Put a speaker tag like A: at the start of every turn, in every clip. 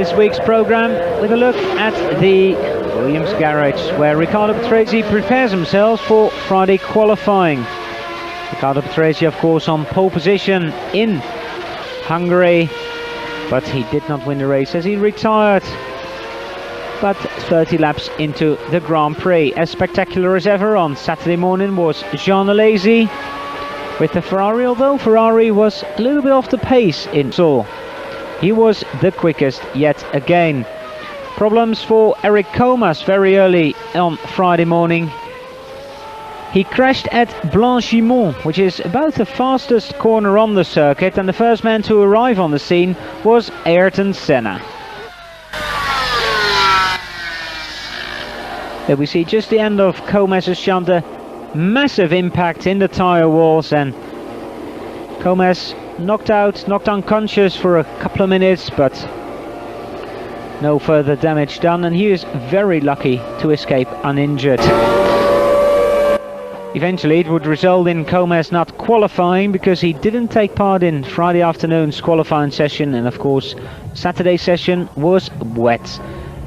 A: this week's program with a look at the Williams garage, where Riccardo Patrese prepares himself for Friday qualifying. Riccardo Patrese, of course, on pole position in Hungary, but he did not win the race as he retired. But 30 laps into the Grand Prix. As spectacular as ever on Saturday morning was Jean Alesi with the Ferrari, although Ferrari was a little bit off the pace in Seoul. He was the quickest yet again. Problems for Eric Comas very early on Friday morning. He crashed at Blanchimont, which is about the fastest corner on the circuit, and the first man to arrive on the scene was Ayrton Senna. There we see just the end of Comas' jump, a massive impact in the tyre walls, and Comas knocked unconscious for a couple of minutes, but no further damage done, and he is very lucky to escape uninjured. Eventually it would result in Comas not qualifying because he didn't take part in Friday afternoon's qualifying session, and of course Saturday's session was wet.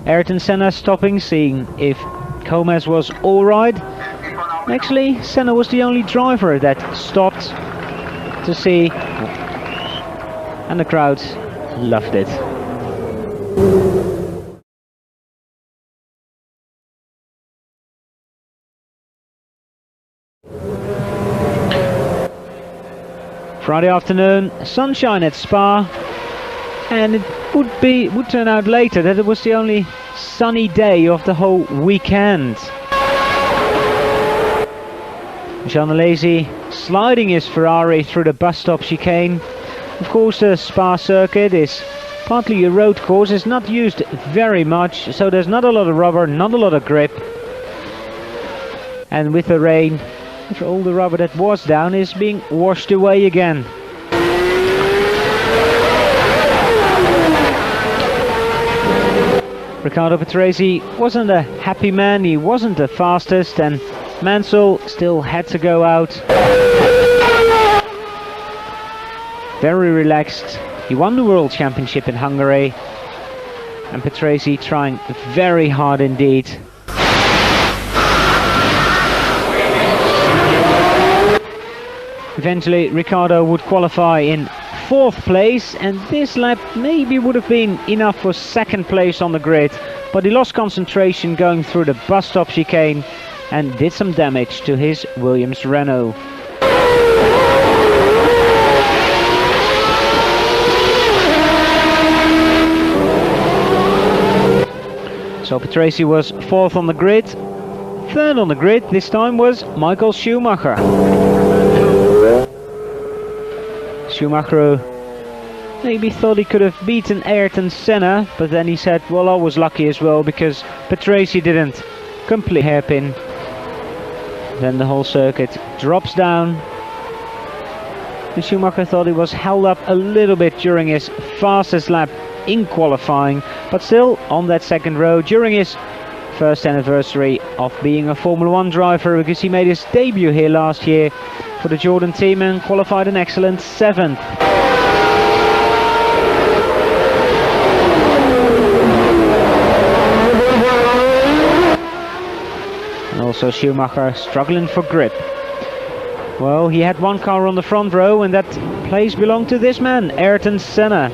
A: Ayrton Senna stopping, seeing if Comas was alright. Actually, Senna was the only driver that stopped to see, and the crowd loved it. Friday afternoon, sunshine at Spa, and it would turn out later that it was the only sunny day of the whole weekend. Jean Alesi sliding his Ferrari through the bus stop chicane. Of course, the Spa circuit is partly a road course, it's not used very much, so there's not a lot of rubber, not a lot of grip. And with the rain, all the rubber that was down is being washed away again. Riccardo Patrese wasn't a happy man, he wasn't the fastest, and Mansell still had to go out. Very relaxed. He won the World Championship in Hungary, and Patrese trying very hard indeed. Eventually Riccardo would qualify in 4th place, and this lap maybe would have been enough for 2nd place on the grid, but he lost concentration going through the bus stop chicane and did some damage to his Williams Renault. So Patrese was 4th on the grid. 3rd on the grid this time was Michael Schumacher. Schumacher maybe thought he could have beaten Ayrton Senna, but then he said, well, I was lucky as well because Patrese didn't. Complete hairpin. Then the whole circuit drops down. And Schumacher thought he was held up a little bit during his fastest lap in qualifying, but still on that 2nd row during his 1st anniversary of being a Formula 1 driver, because he made his debut here last year for the Jordan team and qualified an excellent 7th. And also Schumacher struggling for grip. Well, he had one car on the front row, and that place belonged to this man, Ayrton Senna.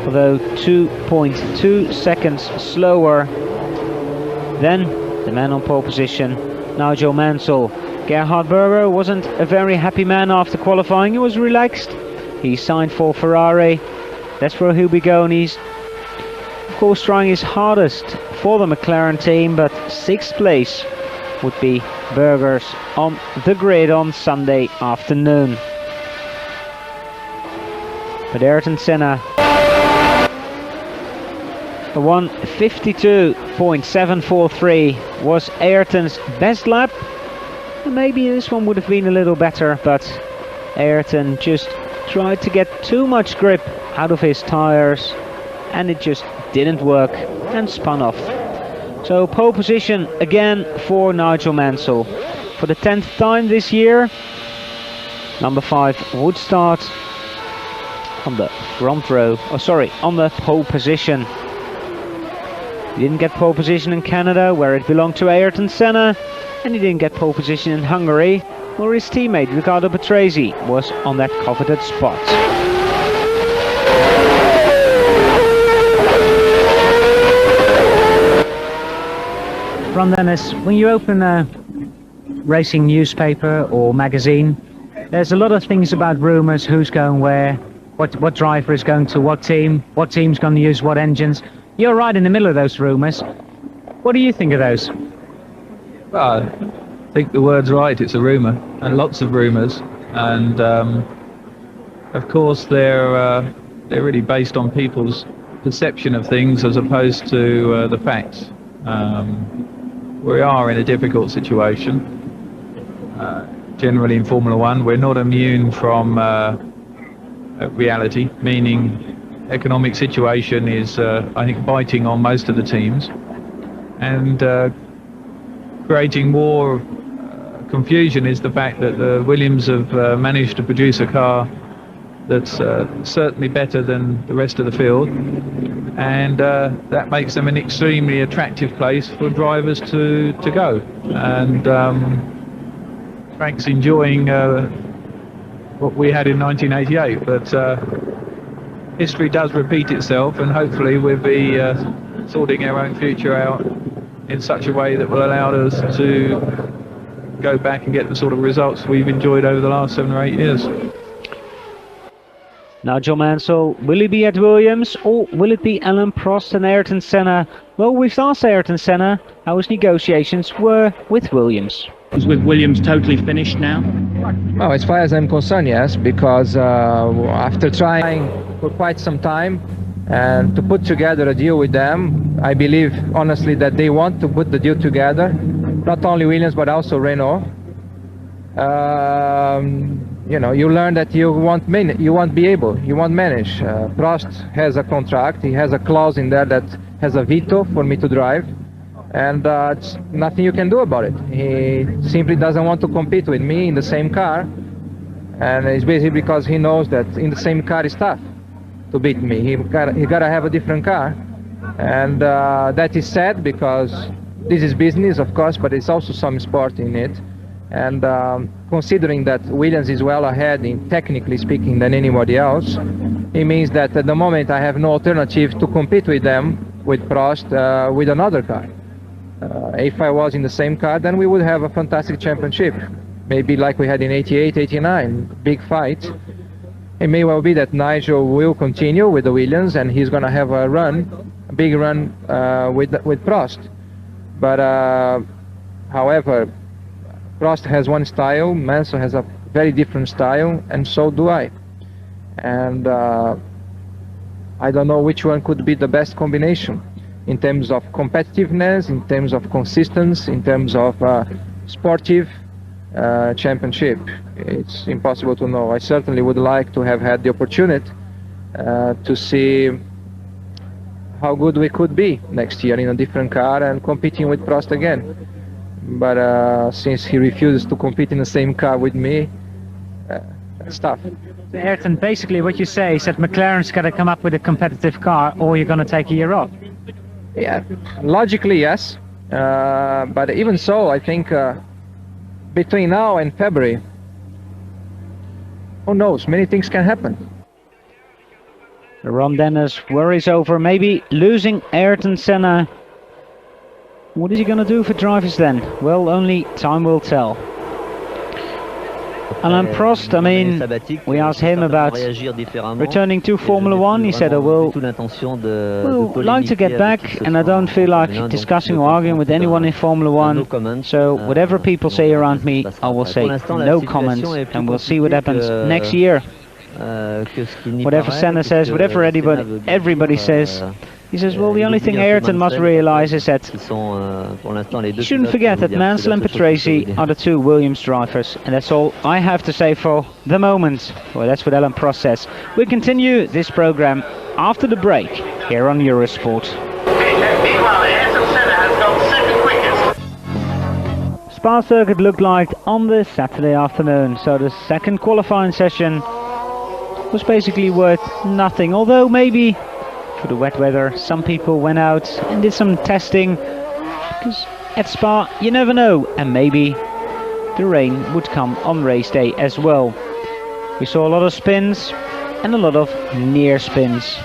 A: Although 2.2 seconds slower than the man on pole position, Nigel Mansell. Gerhard Berger wasn't a very happy man after qualifying. He was relaxed. He signed for Ferrari. That's where he'll be going. He's of course trying his hardest for the McLaren team, but 6th place would be Berger's on the grid on Sunday afternoon. But Ayrton Senna, a 1:52.743 was Ayrton's best lap. Maybe this one would have been a little better, but Ayrton just tried to get too much grip out of his tires, and it just didn't work and spun off. So pole position again for Nigel Mansell. For the 10th time this year, number 5 would start on the front row. Oh, sorry, on the pole position. He didn't get pole position in Canada, where it belonged to Ayrton Senna, and he didn't get pole position in Hungary, where his teammate Riccardo Patrese was on that coveted spot. Ron Dennis, when you open a racing newspaper or magazine, there's a lot of things about rumours, who's going where, what driver is going to what team's going to use what engines. You're right in the middle of those rumours. What do you think of those?
B: Well, I think the word's right, it's a rumour, and lots of rumours, and of course they're really based on people's perception of things as opposed to the facts. We are in a difficult situation. Generally in Formula One, we're not immune from reality, meaning economic situation is, I think, biting on most of the teams, and creating more confusion is the fact that the Williams have managed to produce a car that's certainly better than the rest of the field, and that makes them an extremely attractive place for drivers to go. And Frank's enjoying what we had in 1988, but history does repeat itself, and hopefully we'll be sorting our own future out in such a way that will allow us to go back and get the sort of results we've enjoyed over the last 7 or 8 years.
A: Now, John Mansell, will he be at Williams, or will it be Alain Prost and Ayrton Senna? Well, we've asked Ayrton Senna how his negotiations were with Williams.
C: Is with Williams totally finished now?
D: Well, as far as I'm concerned, yes, because after trying for quite some time and to put together a deal with them, I believe honestly that they want to put the deal together, not only Williams but also Renault. You know, you learn that you won't manage. Prost has a contract, he has a clause in there that has a veto for me to drive, and it's nothing you can do about it. He simply doesn't want to compete with me in the same car, and it's basically because he knows that in the same car is tough to beat me. He gotta have a different car, and that is sad because this is business, of course, but it's also some sport in it. And considering that Williams is well ahead in technically speaking than anybody else, it means that at the moment I have no alternative to compete with them, with Prost, with another car. If I was in the same car, then we would have a fantastic championship, maybe like we had in 88, 89, big fight. It may well be that Nigel will continue with the Williams and he's going to have a big run with Prost. But however, Prost has one style, Mansell has a very different style, and so do I. And I don't know which one could be the best combination in terms of competitiveness, in terms of consistency, in terms of sportive championship. It's impossible to know. I certainly would like to have had the opportunity to see how good we could be next year in a different car and competing with Prost again. But since he refuses to compete in the same car with me, it's tough.
C: Ayrton, basically what you say is that McLaren's got to come up with a competitive car, or you're going to take a year off.
D: Yeah, logically yes, but even so, I think between now and February, who knows, many things can happen.
A: Ron Dennis worries over maybe losing Ayrton Senna. What is he going to do for drivers then? Well, only time will tell. Alain Prost, I mean, we asked him about returning to Formula One. He said, I will like to get back, and I don't feel like discussing or arguing with anyone in Formula One. So whatever people say around me, I will say no comments, and we'll see what happens next year. Whatever Senna says, whatever everybody says, he says, well, the only thing Ayrton must realize is that you shouldn't forget that Mansell and Patrese are the two Williams drivers, and that's all I have to say for the moment. Well, that's what Alain Prost says. We continue this program after the break here on Eurosport. Spa circuit looked like on this Saturday afternoon, so the second qualifying session was basically worth nothing. Although maybe for the wet weather, some people went out and did some testing, because at Spa you never know, and maybe the rain would come on race day as well. We saw a lot of spins and a lot of near spins.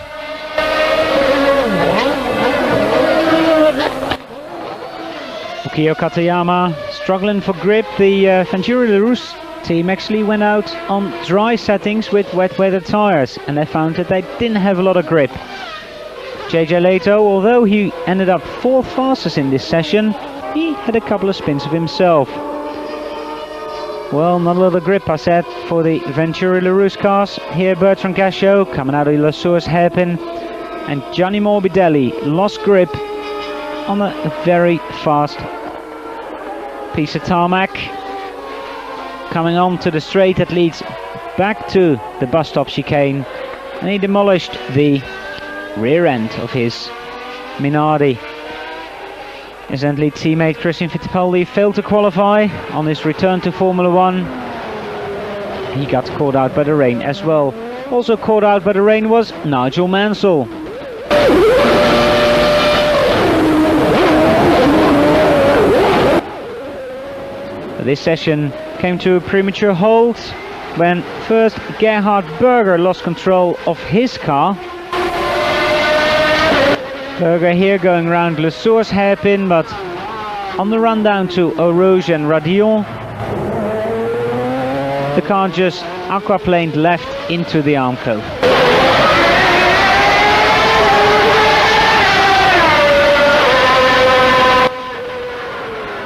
A: Ukio Katayama struggling for grip. The Venturi LaRousse team actually went out on dry settings with wet weather tires, and they found that they didn't have a lot of grip. JJ Leto, although he ended up 4th fastest in this session, he had a couple of spins of himself. Well, not a lot of grip, I said, for the Venturi LaRousse cars. Here Bertrand Gachot coming out of Le Source hairpin, and Gianni Morbidelli lost grip on a very fast piece of tarmac. Coming on to the straight that leads back to the bus stop chicane, and he demolished the rear end of his Minardi. His end lead teammate Christian Fittipaldi failed to qualify on his return to Formula 1. He got caught out by the rain as well. Also caught out by the rain was Nigel Mansell. This session came to a premature halt when first Gerhard Berger lost control of his car. Berger here going around Le Source hairpin, but on the run down to Eau Rouge and Radillon, the car just aquaplaned left into the Armco.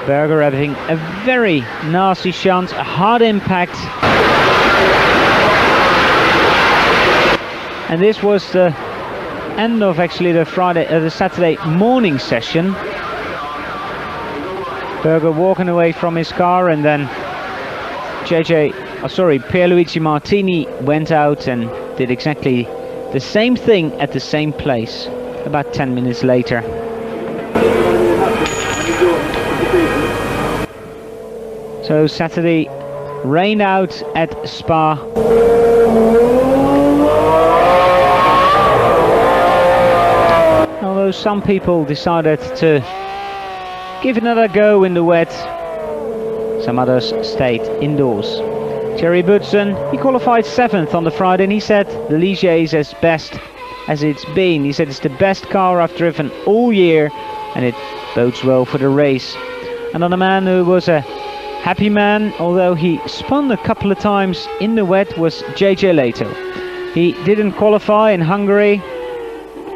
A: Berger having a very nasty shunt, a hard impact. And this was the end of actually the Saturday morning session. Berger walking away from his car, and then Pierluigi Martini went out and did exactly the same thing at the same place about 10 minutes later. So Saturday rained out at Spa. Although some people decided to give it another go in the wet, some others stayed indoors. Thierry Boutsen, he qualified 7th on the Friday, and he said the Ligier is as best as it's been. He said it's the best car I've driven all year, and it bodes well for the race. Another man who was a happy man, although he spun a couple of times in the wet, was JJ Leto. He didn't qualify in Hungary,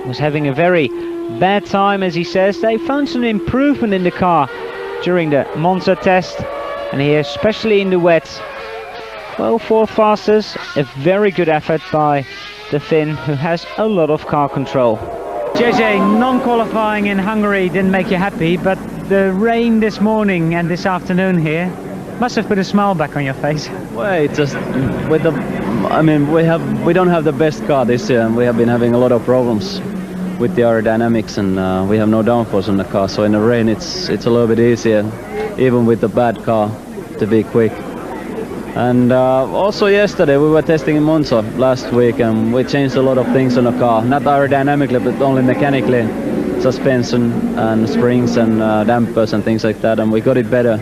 A: was having a very bad time, as he says. They found some improvement in the car during the Monza test, and here, especially in the wet, well, 4th fastest, a very good effort by the Finn, who has a lot of car control. JJ, non-qualifying in Hungary didn't make you happy, but the rain this morning and this afternoon here must have put a smile back on your face.
E: Well, it's just with the, I mean, we don't have the best car this year, and we have been having a lot of problems with the aerodynamics, and we have no downforce on the car. So in the rain, it's a little bit easier, even with the bad car, to be quick. And also yesterday we were testing in Monza last week, and we changed a lot of things on the car, not aerodynamically but only mechanically, suspension and springs and dampers and things like that, and we got it better.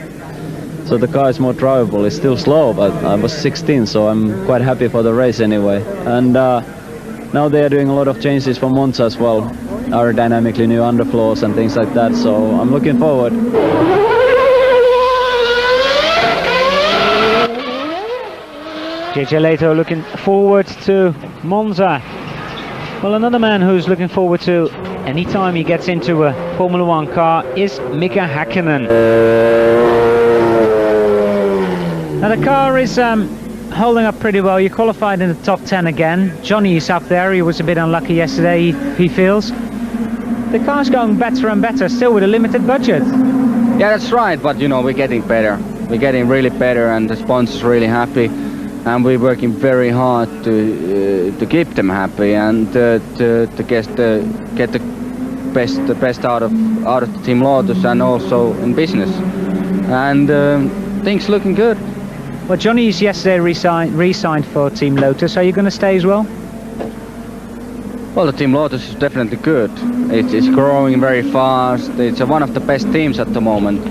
E: So the car is more drivable. It's still slow, but I was 16, so I'm quite happy for the race anyway. And now they are doing a lot of changes for Monza as well, aerodynamically, new underfloors and things like that, so I'm looking forward.
A: JJ Leto looking forward to Monza. Well, another man who's looking forward to any time he gets into a Formula 1 car is Mika Häkkinen. Now the car is holding up pretty well. You qualified in the top 10 again. Johnny is up there. He was a bit unlucky yesterday, he feels. The car's going better and better, still with a limited budget.
F: Yeah, that's right, but you know, we're getting better. We're getting really better, and the sponsor's really happy. And we're working very hard to keep them happy, and to get the best out of the Team Lotus, and also in business. And things looking good.
C: Well, Johnny's yesterday re-signed for Team Lotus. Are you going to stay as well?
F: Well, the Team Lotus is definitely good. It's growing very fast. It's one of the best teams at the moment.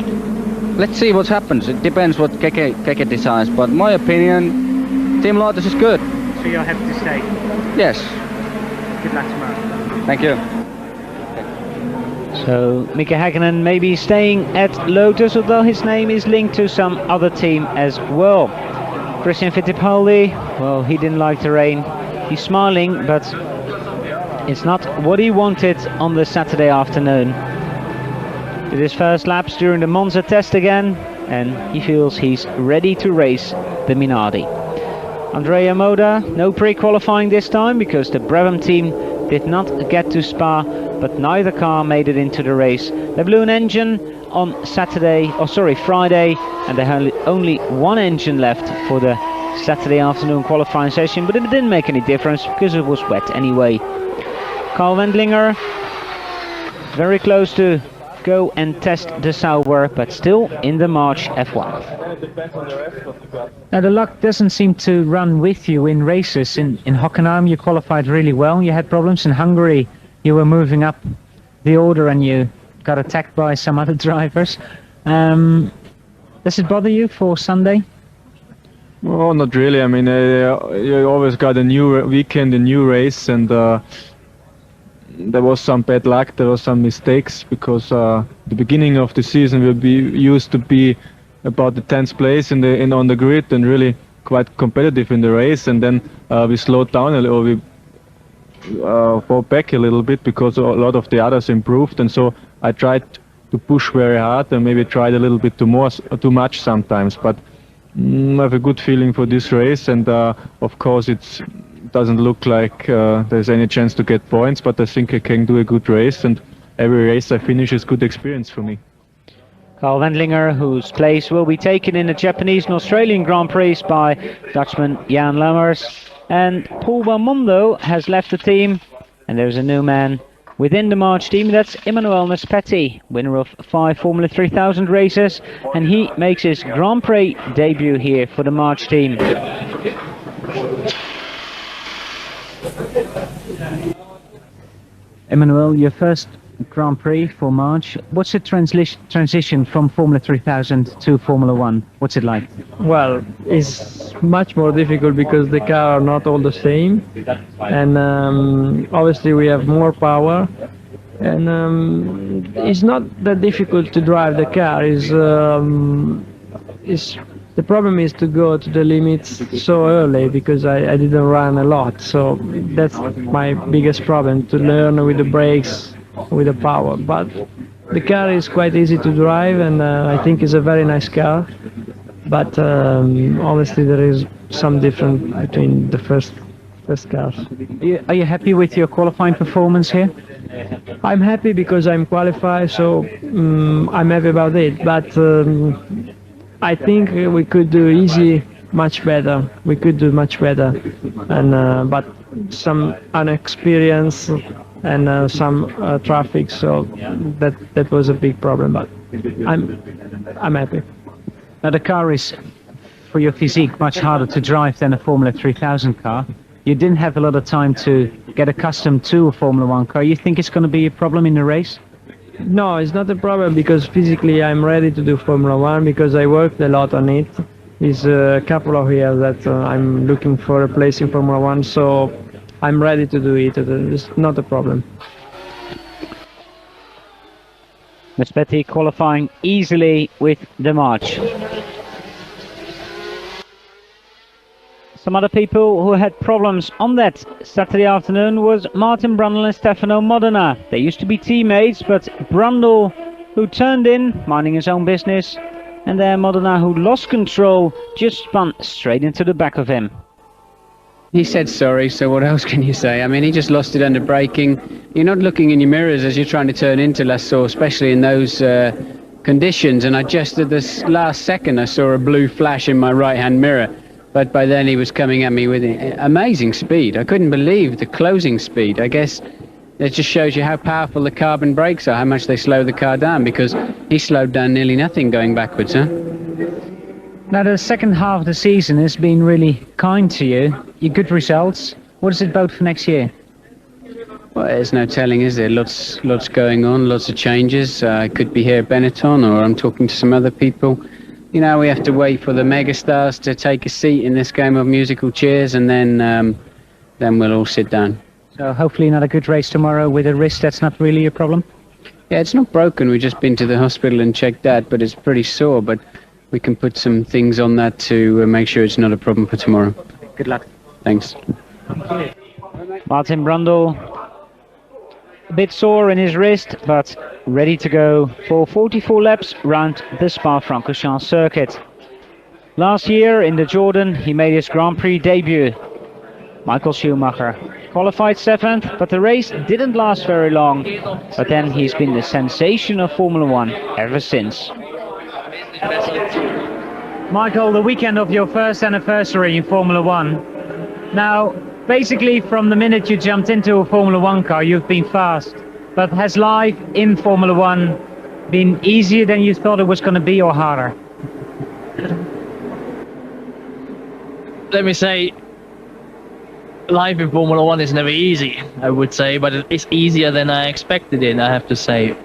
F: Let's see what happens. It depends what Keke decides, but my opinion, Team Lotus is good.
C: So you're happy to stay?
F: Yes.
C: Good luck tomorrow.
F: Thank you.
A: So Mika Häkkinen may be staying at Lotus, although his name is linked to some other team as well. Christian Fittipaldi, well, he didn't like the rain. He's smiling, but it's not what he wanted on the Saturday afternoon. Did his first laps during the Monza test again, and he feels he's ready to race the Minardi. Andrea Moda, no pre-qualifying this time because the Brabham team did not get to Spa, but neither car made it into the race. They blew an engine on Friday, and they had only one engine left for the Saturday afternoon qualifying session, but it didn't make any difference because it was wet anyway. Carl Wendlinger, very close to go and test the Sauber, but still in the March F1.
C: Now the luck doesn't seem to run with you in races. In Hockenheim you qualified really well. You had problems in Hungary. You were moving up the order and you got attacked by some other drivers. Does it bother you for Sunday?
G: Oh, not really. I mean, you always got a new weekend, a new race, and there was some bad luck, there was some mistakes, because the beginning of the season used to be about the 10th place on the grid and really quite competitive in the race, and then we slowed down a little, we fall back a little bit because a lot of the others improved, and so I tried to push very hard and maybe tried a little bit too much sometimes, but I have a good feeling for this race, and of course it doesn't look like there's any chance to get points, but I think I can do a good race, and every race I finish is good experience for me.
A: Carl Wendlinger, whose place will be taken in the Japanese and Australian Grand Prix by Dutchman Jan Lammers, and Paul Belmondo has left the team, and there's a new man within the March team. That's Emmanuel Naspetti, winner of 5 Formula 3000 races, and he makes his Grand Prix debut here for the March team.
C: Emmanuel, your first Grand Prix for March. What's the transition from Formula 3000 to Formula 1? What's it like?
H: Well, it's much more difficult because the car are not all the same, and obviously we have more power, and it's not that difficult to drive the car. The problem is to go to the limits so early, because I didn't run a lot, so that's my biggest problem, to learn with the brakes, with the power. But the car is quite easy to drive, and I think it's a very nice car, but honestly there is some difference between the first cars.
C: Are you happy with your qualifying performance here?
H: I'm happy because I'm qualified, so I'm happy about it, but I think we could do much better. We could do much better, and but some inexperience and some traffic, so that was a big problem. But I'm happy.
C: Now the car is, for your physique, much harder to drive than a Formula 3000 car. You didn't have a lot of time to get accustomed to a Formula 1 car. You think it's going to be a problem in the race?
H: No, it's not a problem, because physically I'm ready to do Formula 1, because I worked a lot on it. It's a couple of years that I'm looking for a place in Formula 1, so I'm ready to do it. It's not a problem.
A: Naspetti qualifying easily with the March. Some other people who had problems on that Saturday afternoon was Martin Brundle and Stefano Modena. They used to be teammates, but Brundle, who turned in, minding his own business, and then Modena, who lost control, just spun straight into the back of him.
I: He said sorry, so what else can you say? I mean, he just lost it under braking. You're not looking in your mirrors as you're trying to turn into Lasso, especially in those conditions, and I just at this last second I saw a blue flash in my right-hand mirror. But by then he was coming at me with amazing speed. I couldn't believe the closing speed. I guess it just shows you how powerful the carbon brakes are, how much they slow the car down, because he slowed down nearly nothing going backwards, huh?
C: Now the second half of the season has been really kind to you. Your good results. What is it about for next year?
I: Well, there's no telling, is there? Lots going on, lots of changes. I could be here at Benetton, or I'm talking to some other people. You know, we have to wait for the megastars to take a seat in this game of musical chairs, and then we'll all sit down.
C: So hopefully not a good race tomorrow with a wrist that's not really a problem?
I: Yeah, it's not broken. We've just been to the hospital and checked that, but it's pretty sore. But we can put some things on that to make sure it's not a problem for tomorrow.
C: Good luck.
I: Thanks.
A: Martin Brundle, a bit sore in his wrist, but ready to go for 44 laps round the Spa-Francorchamps circuit. Last year in the Jordan, he made his Grand Prix debut. Michael Schumacher qualified 7th, but the race didn't last very long. But then he's been the sensation of Formula 1 ever since.
C: Michael, the weekend of your first anniversary in Formula 1. Now, basically from the minute you jumped into a Formula 1 car, you've been fast. But has life in Formula 1 been easier than you thought it was going to be, or harder?
J: Let me say, life in Formula 1 is never easy, I would say, but it's easier than I expected it, I have to say.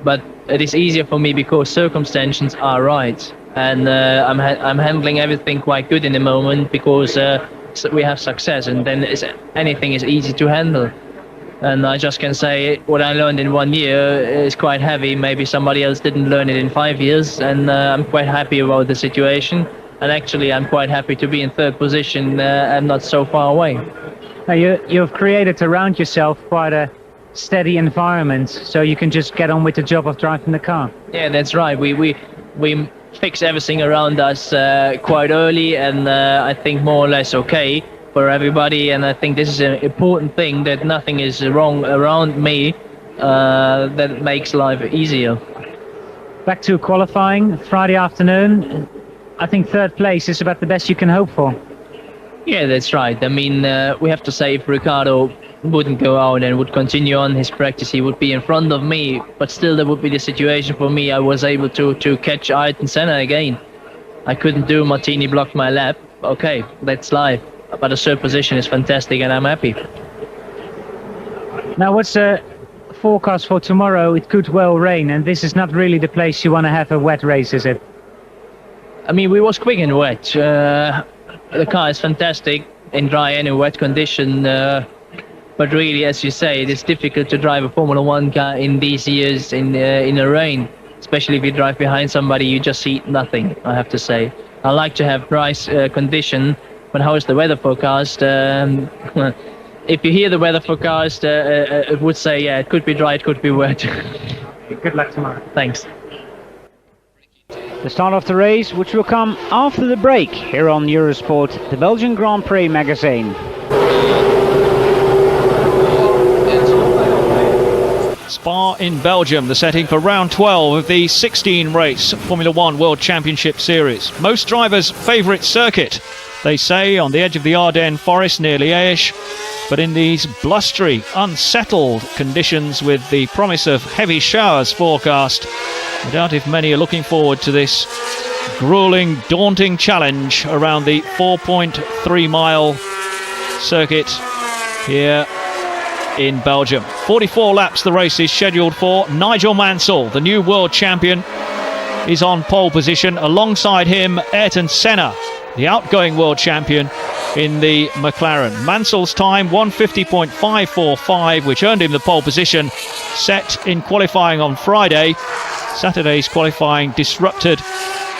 J: But it is easier for me because circumstances are right, and I'm handling everything quite good in the moment because we have success, and then anything is easy to handle. And I just can say what I learned in 1 year is quite heavy. Maybe somebody else didn't learn it in 5 years, and I'm quite happy about the situation. And actually, I'm quite happy to be in 3rd position and not so far away.
C: Now you've created around yourself quite a steady environment, so you can just get on with the job of driving the car.
J: Yeah, that's right. We fix everything around us quite early, and I think more or less okay for everybody. And I think this is an important thing, that nothing is wrong around me that makes life easier.
C: Back to qualifying Friday afternoon. I think 3rd place is about the best you can hope for.
J: Yeah, that's right. I mean, we have to say, if Ricciardo wouldn't go out and would continue on his practice, he would be in front of me. But still, there would be the situation for me. I was able to catch AYRTON again. I couldn't do. Martini blocked my lap. Okay, that's life. But the 3rd position is fantastic, and I'm happy.
C: Now, what's the forecast for tomorrow? It could well rain, and this is not really the place you want to have a wet race, is it?
J: I mean, we was quick and wet. The car is fantastic in dry and in wet condition. But really, as you say, it is difficult to drive a Formula 1 car in these years in the rain. Especially if you drive behind somebody, you just see nothing, I have to say. I like to have dry condition, but how is the weather forecast? If you hear the weather forecast, it would say, yeah, it could be dry, it could be wet.
C: Good luck tomorrow.
J: Thanks.
A: The start of the race, which will come after the break here on Eurosport, the Belgian Grand Prix magazine.
K: Spa in Belgium, the setting for round 12 of the 16 race Formula 1 World Championship Series. Most drivers' favourite circuit, they say, on the edge of the Ardennes forest near Liège. But in these blustery, unsettled conditions with the promise of heavy showers forecast, I doubt if many are looking forward to this grueling, daunting challenge around the 4.3 mile circuit here in Belgium. 44 laps the race is scheduled for. Nigel Mansell, the new world champion, is on pole position. Alongside him, Ayrton Senna, the outgoing world champion in the McLaren. Mansell's time 1:50.545, which earned him the pole position, set in qualifying on Friday. Saturday's qualifying disrupted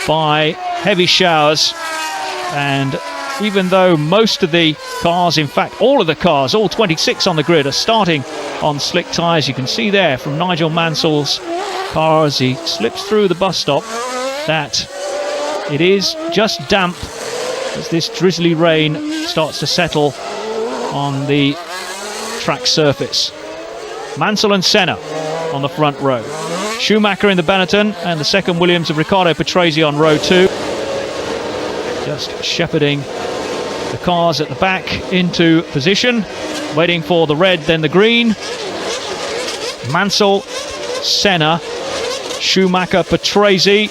K: by heavy showers, and even though most of the cars, in fact all of the cars, all 26 on the grid, are starting on slick tyres, you can see there from Nigel Mansell's car as he slips through the bus stop that it is just damp as this drizzly rain starts to settle on the track surface. Mansell and Senna on the front row. Schumacher in the Benetton and the second Williams of Riccardo Patrese on row 2. Just shepherding the cars at the back into position, waiting for the red, then the green. Mansell, Senna, Schumacher, Patrese.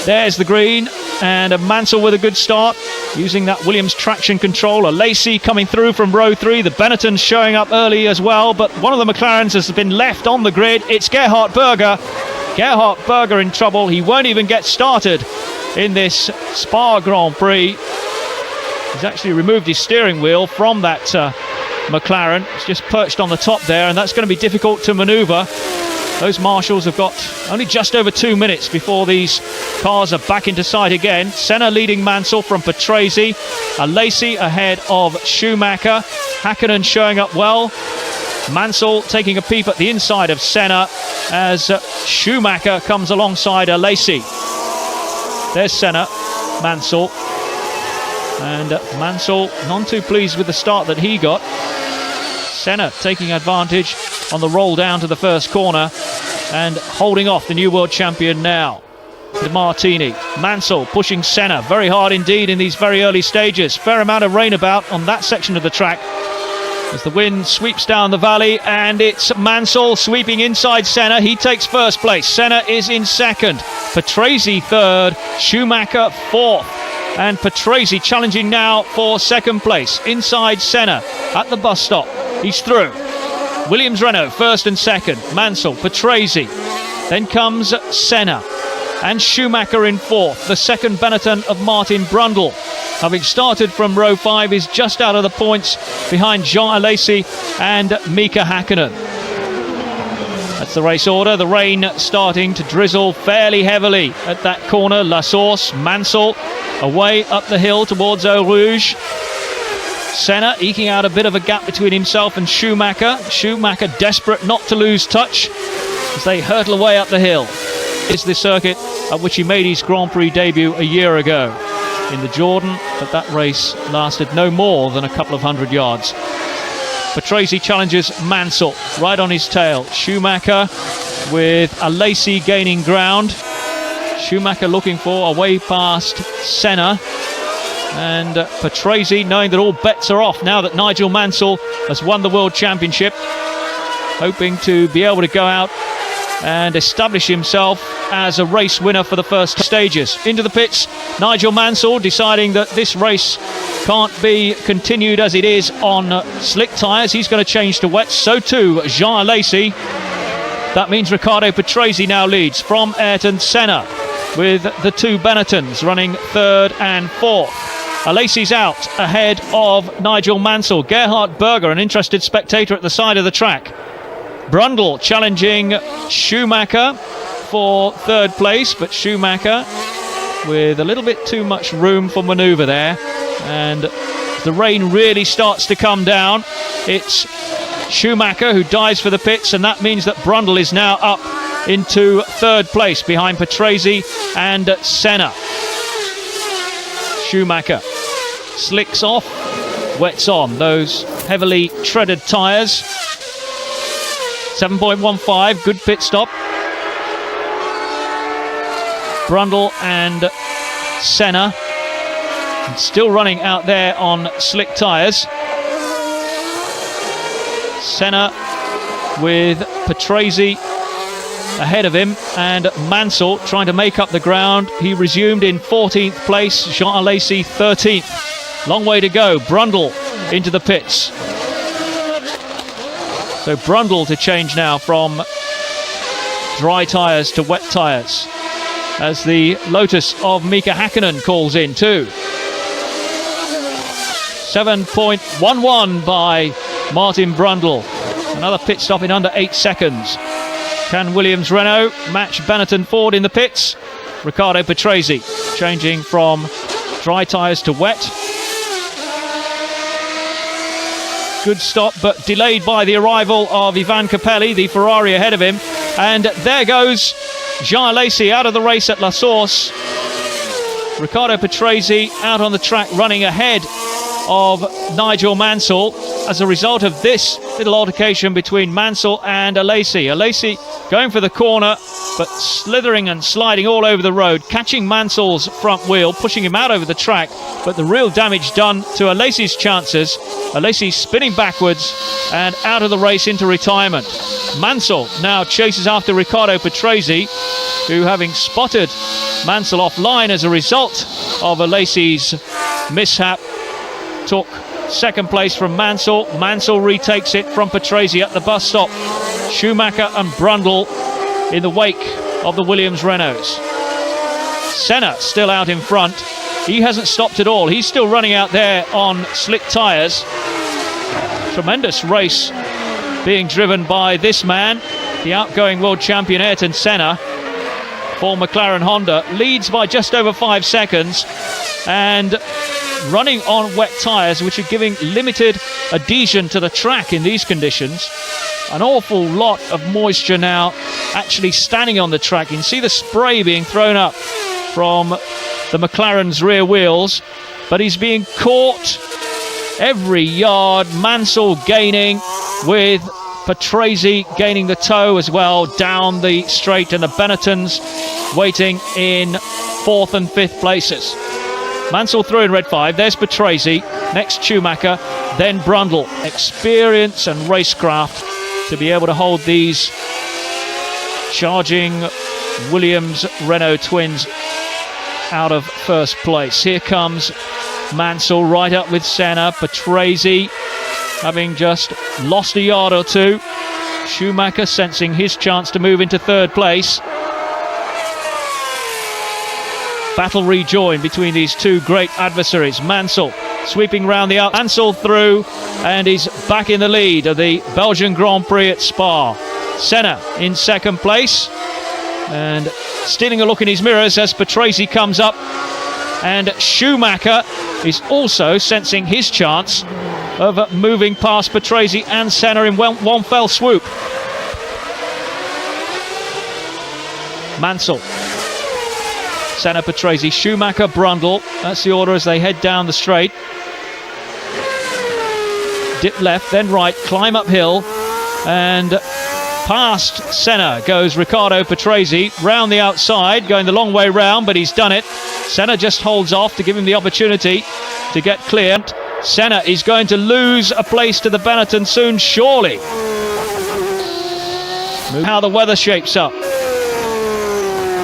K: There's the green, and Mansell with a good start, using that Williams traction controller. Lacey coming through from row 3. The Benettons showing up early as well, but one of the McLarens has been left on the grid. It's Gerhard Berger. Gerhard Berger in trouble. He won't even get started in this Spa Grand Prix. He's actually removed his steering wheel from that McLaren. It's just perched on the top there, and that's going to be difficult to manoeuvre. Those marshals have got only just over 2 minutes before these cars are back into sight again. Senna leading Mansell from Patrese. Lacey ahead of Schumacher. Hakkinen showing up well. Mansell taking a peep at the inside of Senna as Schumacher comes alongside Lacey. There's Senna, Mansell. And Mansell none too pleased with the start that he got. Senna taking advantage on the roll down to the first corner and holding off the new world champion now. De Martini. Mansell pushing Senna very hard indeed in these very early stages. Fair amount of rain about on that section of the track as the wind sweeps down the valley, and it's Mansell sweeping inside Senna. He takes first place. Senna is in second. Patrese third. Schumacher fourth. And Patrese challenging now for second place inside Senna at the bus stop. He's through. Williams Renault first and second. Mansell, Patrese. Then comes Senna and Schumacher in fourth. The second Benetton of Martin Brundle, having started from row 5, is just out of the points behind Jean Alesi and Mika Hakkinen. That's the race order. The rain starting to drizzle fairly heavily at that corner. La Source, Mansell away up the hill towards Eau Rouge. Senna eking out a bit of a gap between himself and Schumacher. Schumacher desperate not to lose touch as they hurtle away up the hill. It's the circuit at which he made his Grand Prix debut a year ago in the Jordan, but that race lasted no more than a couple of 100 yards. Patrese challenges Mansell right on his tail. Schumacher with Alesi gaining ground. Schumacher looking for a way past Senna. And Patrese knowing that all bets are off now that Nigel Mansell has won the World Championship, hoping to be able to go out and establish himself as a race winner for the first stages. Into the pits, Nigel Mansell deciding that this race can't be continued as it is on slick tyres. He's going to change to wet. So too Jean Alesi. That means Riccardo Patrese now leads from Ayrton Senna, with the two Benettons running third and fourth. Alesi's out ahead of Nigel Mansell. Gerhard Berger, an interested spectator at the side of the track. Brundle challenging Schumacher for third place, but Schumacher with a little bit too much room for manoeuvre there. And the rain really starts to come down. It's Schumacher who dives for the pits, and that means that Brundle is now up into third place behind Patrese and Senna. Schumacher slicks off, wets on those heavily treaded tyres. 7.15, good pit stop. Brundle and Senna still running out there on slick tyres. Senna with Patrese ahead of him, and Mansell trying to make up the ground. He resumed in 14th place, Jean Alesi 13th. Long way to go. Brundle into the pits. So Brundle to change now from dry tyres to wet tyres as the Lotus of Mika Hakkinen calls in too. 7.11 by Martin Brundle. Another pit stop in under 8 seconds. Can Williams Renault match Benetton Ford in the pits? Riccardo Patrese changing from dry tyres to wet. Good stop, but delayed by the arrival of Ivan Capelli, the Ferrari ahead of him. And there goes Jean Alesi out of the race at La Source. Riccardo Patrese out on the track running ahead of Nigel Mansell as a result of this little altercation between Mansell and Alesi. Alesi going for the corner, but slithering and sliding all over the road, catching Mansell's front wheel, pushing him out over the track, but the real damage done to Alesi's chances. Alesi spinning backwards and out of the race into retirement. Mansell now chases after Riccardo Patrese. who, having spotted Mansell offline as a result of a Lacey's mishap, took second place from Mansell. Mansell retakes it from Patrese at the bus stop. Schumacher and Brundle in the wake of the Williams Renaults. Senna still out in front. He hasn't stopped at all. He's still running out there on slick tyres. Tremendous race being driven by this man, the outgoing world champion Ayrton Senna for McLaren Honda. Leads by just over 5 seconds and running on wet tyres, which are giving limited adhesion to the track in these conditions. An awful lot of moisture now actually standing on the track. You can see the spray being thrown up from the McLaren's rear wheels, but he's being caught every yard. Mansell gaining, with Patrese gaining the toe as well down the straight, and the Benettons waiting in 4th and 5th places. Mansell through in red 5. There's Patrese, next Schumacher, then Brundle. Experience and racecraft to be able to hold these charging Williams Renault twins out of first place. Here comes Mansell right up with Senna. Patrese having just lost a yard or two. Schumacher sensing his chance to move into 3rd place. Battle rejoined between these two great adversaries. Mansell sweeping round the out. Mansell through, and he's back in the lead of the Belgian Grand Prix at Spa. Senna in 2nd place, and stealing a look in his mirrors as Patrese comes up, and Schumacher is also sensing his chance of moving past Patrese and Senna in one fell swoop. Mansell, Senna, Patrese, Schumacher, Brundle. That's the order as they head down the straight. Dip left, then right, climb uphill, and past Senna goes Riccardo Patrese, round the outside, going the long way round, but he's done it. Senna just holds off to give him the opportunity to get clear. Senna is going to lose a place to the Benetton soon, surely. How the weather shapes up.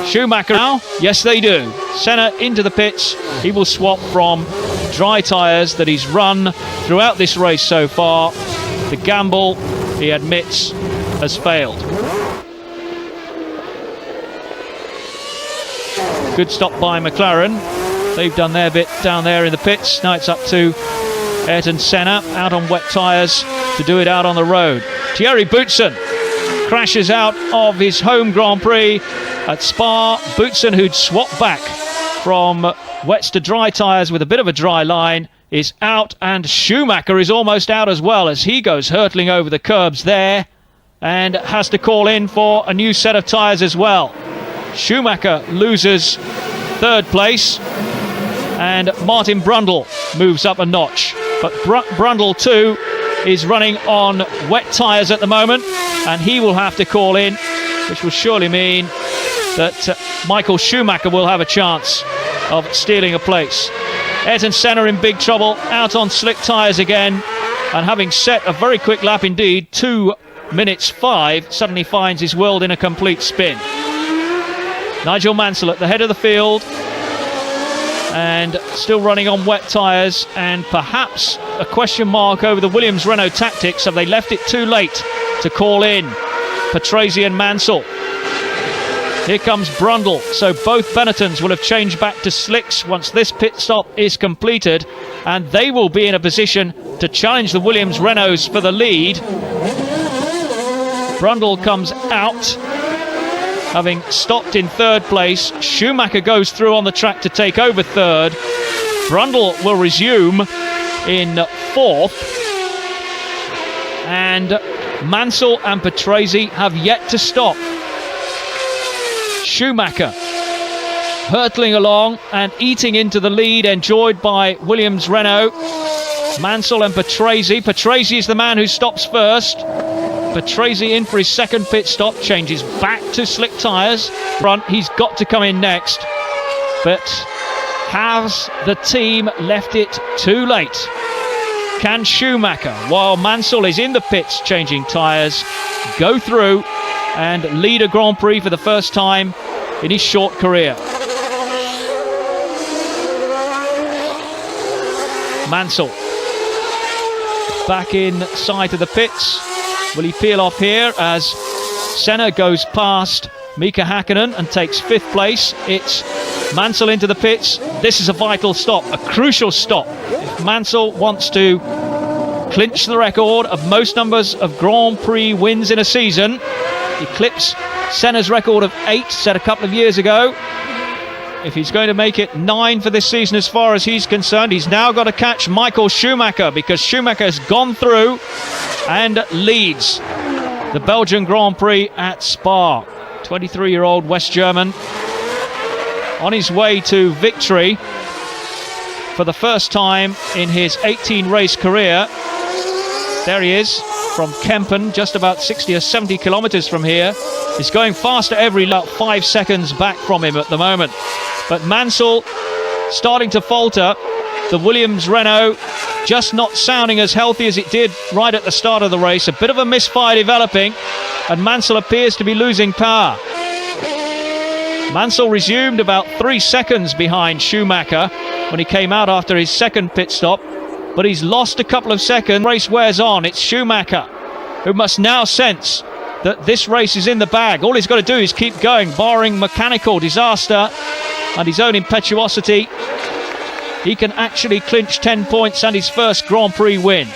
K: Schumacher now, yes they do. Senna into the pits. He will swap from dry tyres that he's run throughout this race so far. The gamble, he admits, has failed. Good stop by McLaren. They've done their bit down there in the pits. Now it's up to Ayrton Senna out on wet tyres to do it out on the road. Thierry Boutsen crashes out of his home Grand Prix at Spa. Boutsen, who'd swapped back from wets to dry tyres with a bit of a dry line, is out, and Schumacher is almost out as well as he goes hurtling over the curbs there and has to call in for a new set of tyres as well. Schumacher loses 3rd place, and Martin Brundle moves up a notch. But Brundle too is running on wet tyres at the moment, and he will have to call in, which will surely mean that Michael Schumacher will have a chance of stealing a place. Ayrton Senna in big trouble, out on slick tyres again, and having set a very quick lap indeed, 2 minutes 5, suddenly finds his world in a complete spin. Nigel Mansell at the head of the field, and still running on wet tyres, and perhaps a question mark over the Williams Renault tactics. Have they left it too late to call in Patrese and Mansell? Here comes Brundle, so both Benettons will have changed back to slicks once this pit stop is completed, and they will be in a position to challenge the Williams Renaults for the lead. Brundle comes out, having stopped in 3rd place. Schumacher goes through on the track to take over 3rd. Brundle will resume in 4th, and Mansell and Patrese have yet to stop. Schumacher hurtling along and eating into the lead enjoyed by Williams Renault. Mansell and Patrese. Patrese is the man who stops first. Patrese in for his 2nd pit stop, changes back to slick tyres. Front, he's got to come in next. But has the team left it too late? Can Schumacher, while Mansell is in the pits changing tyres, go through and lead a Grand Prix for the first time in his short career. Mansell back inside of the pits. Will he peel off here as Senna goes past Mika Hakkinen and takes 5th place? It's Mansell into the pits. This is a vital stop, a crucial stop. If Mansell wants to clinch the record of most numbers of Grand Prix wins in a season, eclipse Senna's record of 8 set a couple of years ago. If he's going to make it 9 for this season as far as he's concerned, he's now got to catch Michael Schumacher, because Schumacher has gone through and leads the Belgian Grand Prix at Spa. 23-year-old West German on his way to victory for the first time in his 18-race career. There he is from Kempen, just about 60 or 70 kilometers from here. He's going faster every lap, 5 seconds back from him at the moment. But Mansell starting to falter. The Williams Renault just not sounding as healthy as it did right at the start of the race. A bit of a misfire developing, and Mansell appears to be losing power. Mansell resumed about 3 seconds behind Schumacher when he came out after his second pit stop, but he's lost a couple of seconds. Race wears on. It's Schumacher who must now sense that this race is in the bag. All he's got to do is keep going, barring mechanical disaster and his own impetuosity. He can actually clinch 10 points and his first Grand Prix win.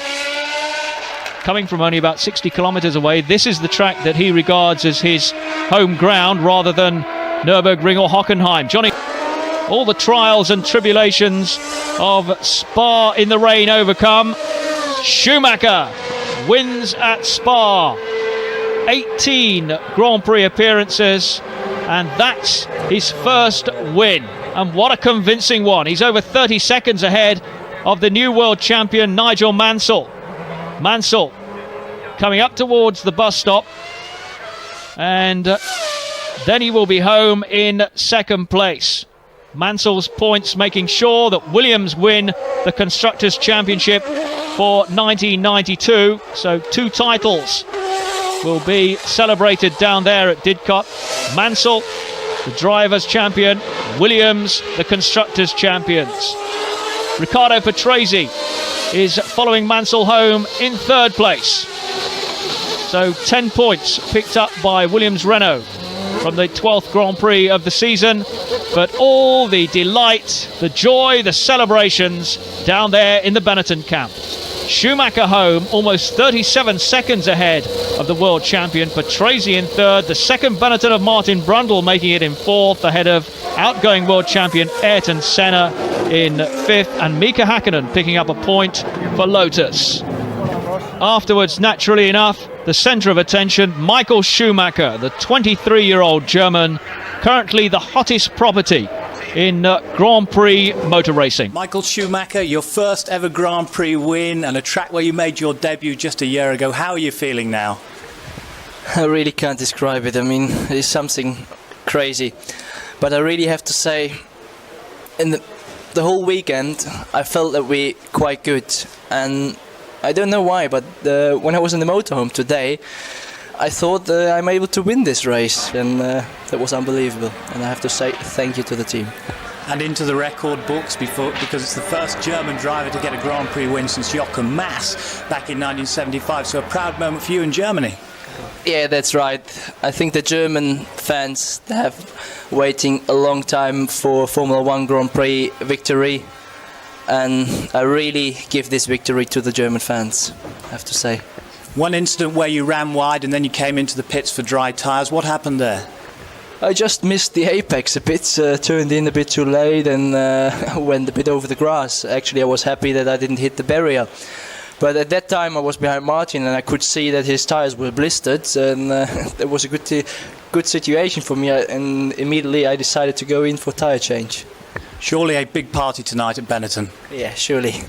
K: Coming from only about 60 kilometers away, this is the track that he regards as his home ground rather than Nürburgring or Hockenheim. Johnny, all the trials and tribulations of Spa in the rain overcome. Schumacher wins at Spa. 18 Grand Prix appearances, and that's his first win. And what a convincing one. He's over 30 seconds ahead of the new world champion Nigel Mansell. Mansell coming up towards the bus stop, and then he will be home in second place. Mansell's points making sure that Williams win the Constructors' Championship for 1992. So 2 titles will be celebrated down there at Didcot. Mansell, the Drivers' Champion. Williams, the Constructors' Champions. Riccardo Patrese is following Mansell home in 3rd place. So 10 points picked up by Williams Renault from the 12th Grand Prix of the season, but all the delight, the joy, the celebrations down there in the Benetton camp. Schumacher home, almost 37 seconds ahead of the world champion. Patrese in 3rd, the second Benetton of Martin Brundle making it in 4th, ahead of outgoing world champion Ayrton Senna in 5th, and Mika Hakkinen picking up a point for Lotus. Afterwards, naturally enough, the centre of attention, Michael Schumacher, the 23-year-old German, currently the hottest property in Grand Prix motor racing.
L: Michael Schumacher, your first ever Grand Prix win, and a track where you made your debut just a year ago. How are you feeling now?
M: I really can't describe it. I mean, it's something crazy. But I really have to say, in the whole weekend, I felt that we quite good. And I don't know why, but when I was in the motorhome today, I thought I'm able to win this race, and that was unbelievable. And I have to say thank you to the team.
L: And into the record books because it's the first German driver to get a Grand Prix win since Jochen Mass back in 1975. So a proud moment for you in Germany.
M: Yeah, that's right. I think the German fans have waiting a long time for Formula 1 Grand Prix victory. And I really give this victory to the German fans, I have to say.
L: One incident where you ran wide and then you came into the pits for dry tyres. What happened there?
M: I just missed the apex a bit, turned in a bit too late and went a bit over the grass. Actually, I was happy that I didn't hit the barrier. But at that time I was behind Martin and I could see that his tyres were blistered, and it was a good situation for me, and immediately I decided to go in for tyre change.
L: Surely a big party tonight at Benetton.
M: Yeah, surely.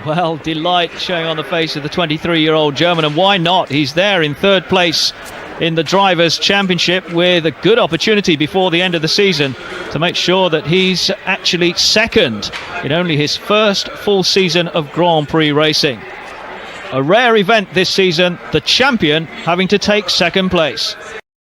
K: Well, delight showing on the face of the 23-year-old German, and why not? He's there in 3rd place in the Drivers' Championship with a good opportunity before the end of the season to make sure that he's actually second in only his first full season of Grand Prix racing. A rare event this season, the champion having to take 2nd place.